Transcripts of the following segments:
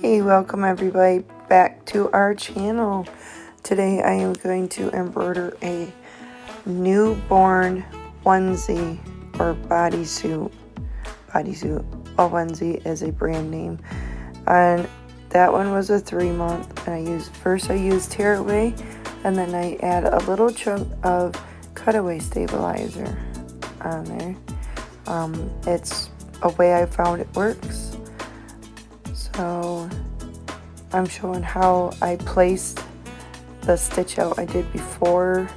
Hey, welcome everybody back to our channel. Today I am going to embroider a newborn onesie or bodysuit. A onesie is a brand name. And that one was a 3-month, and I used tearaway, and then I add a little chunk of cutaway stabilizer on there. It's a way I found it works. So I'm showing how I placed the stitch out I did before,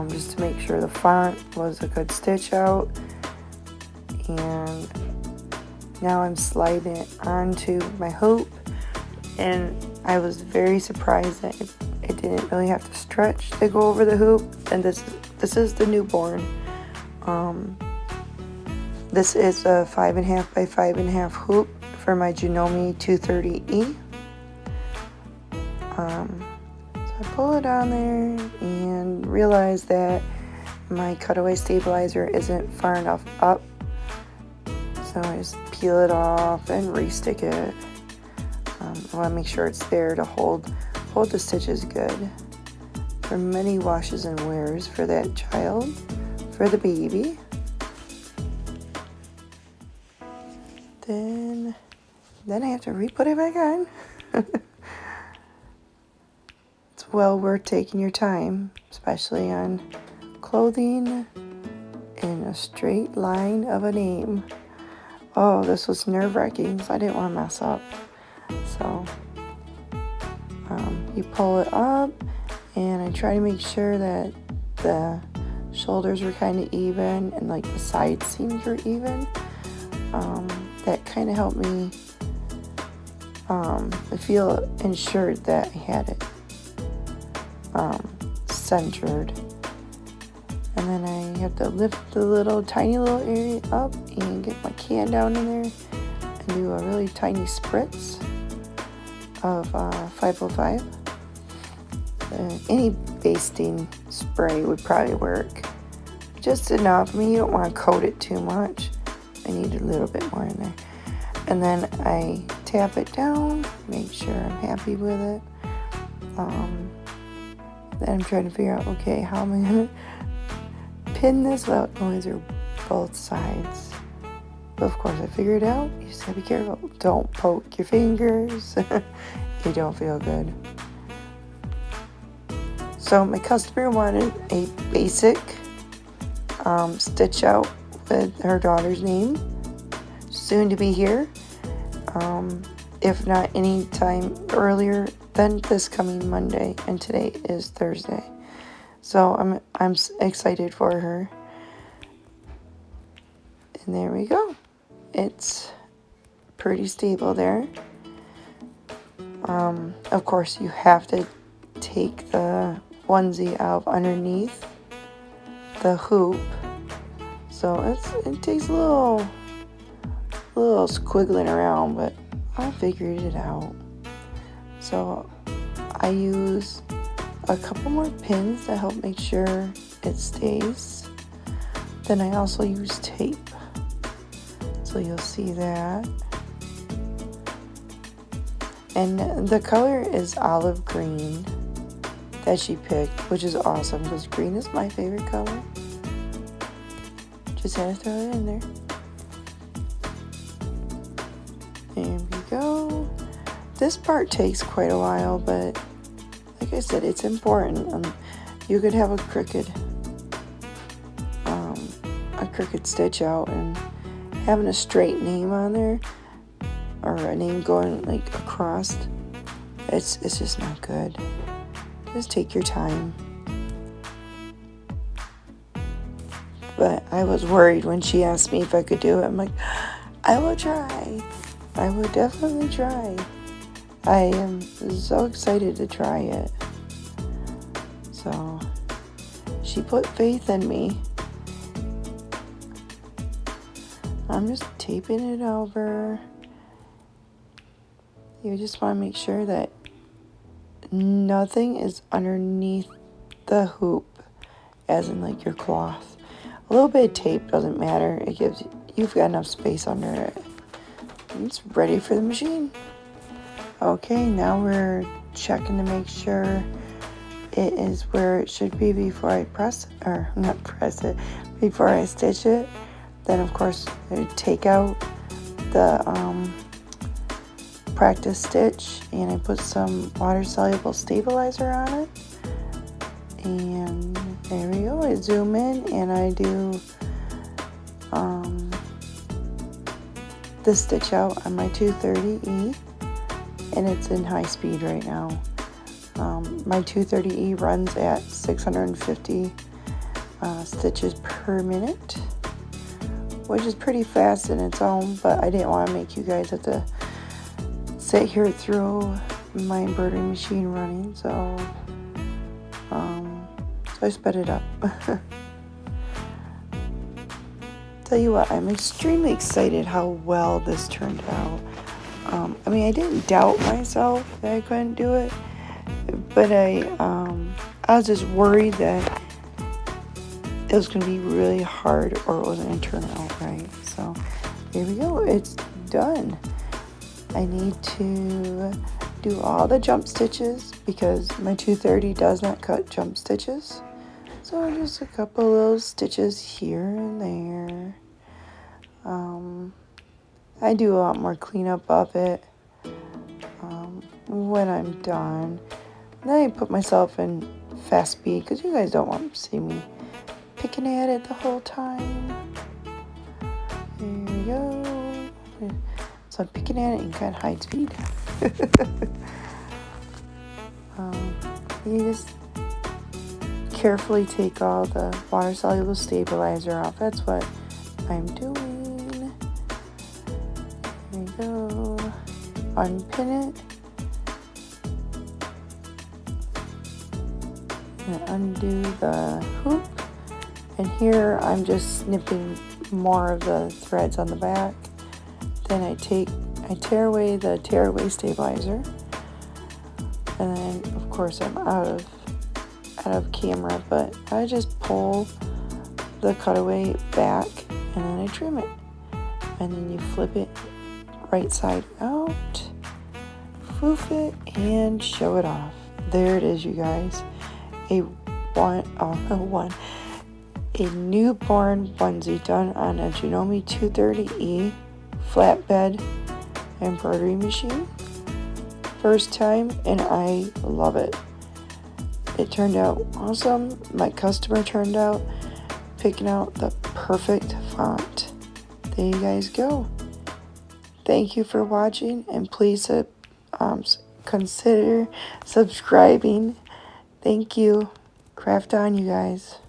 just to make sure the font was a good stitch out. And now I'm sliding it onto my hoop, and I was very surprised that it didn't really have to stretch to go over the hoop. And this is the newborn. This is a 5.5 by 5.5 hoop for my Janome MC230E. So I pull it on there and realize that my cutaway stabilizer isn't far enough up. So I just peel it off and restick it. I want to make sure it's there to hold the stitches good for many washes and wears for that child, for the baby. Then I have to re-put it back on. It's well worth taking your time, especially on clothing in a straight line of a name. Oh, this was nerve-wracking, so I didn't want to mess up. So you pull it up, and I try to make sure that the shoulders were kind of even and like the side seams were even. That kind of helped me feel ensured that I had it centered. And then I have to lift the tiny little area up and get my can down in there and do a really tiny spritz of 505. Any basting spray would probably work. Just enough. I mean, you don't want to coat it too much. I need a little bit more in there. And then I tap it down, make sure I'm happy with it. Then I'm trying to figure out, okay, how am I going to pin this without going through both sides? But of course, I figured it out. You just gotta be careful. Don't poke your fingers. They don't feel good. So my customer wanted a basic stitch out with her daughter's name, soon to be here. If not any time earlier than this coming Monday, and today is Thursday. So I'm excited for her. And there we go. It's pretty stable there. Of course, you have to take the onesie out underneath the hoop. So it takes a little squiggling around, but I figured it out. So I use a couple more pins to help make sure it stays. Then I also use tape. So you'll see that. And the color is olive green that she picked, which is awesome because green is my favorite color. Just had to throw it in there. There we go. This part takes quite a while, but like I said, it's important. You could have a crooked stitch out, and having a straight name on there, or a name going like across, it's just not good. Just take your time. But I was worried when she asked me if I could do it. I'm like, I will try. I will definitely try. I am so excited to try it. So she put faith in me. I'm just taping it over. You just want to make sure that nothing is underneath the hoop, as in like your cloth. A little bit of tape doesn't matter. You've got enough space under it. It's ready for the machine. Okay, now we're checking to make sure it is where it should be before I press, or not press it, before I stitch it. Then of course I take out the practice stitch and I put some water soluble stabilizer on it. And there we go. I zoom in and I do the stitch out on my 230E, and it's in high speed right now. My 230E runs at 650 stitches per minute, which is pretty fast in its own, but I didn't want to make you guys have to sit here through my embroidery machine running, so I sped it up. Tell you what, I'm extremely excited how well this turned out. I mean, I didn't doubt myself that I couldn't do it, but I was just worried that it was going to be really hard or it wasn't going to turn out right. So here we go, it's done. I need to do all the jump stitches because my 230 does not cut jump stitches. So just a couple of little stitches here and there. I do a lot more cleanup of it when I'm done. Then I put myself in fast speed because you guys don't want to see me picking at it the whole time. There we go. So I'm picking at it in kind of high speed. You just carefully take all the water soluble stabilizer off. That's what I'm doing. There we go. Unpin it. And undo the hoop. And here I'm just snipping more of the threads on the back. Then I tear away the tearaway stabilizer. And then of course I'm out of camera, but I just pull the cutaway back and then I trim it. And then you flip it right side out, foof it, and show it off. There it is, you guys. A newborn onesie done on a Janome 230E flatbed embroidery machine. First time, and I love it. It turned out awesome. My customer turned out picking out the perfect font. There you guys go. Thank you for watching, and please consider subscribing. Thank you. Craft on, you guys.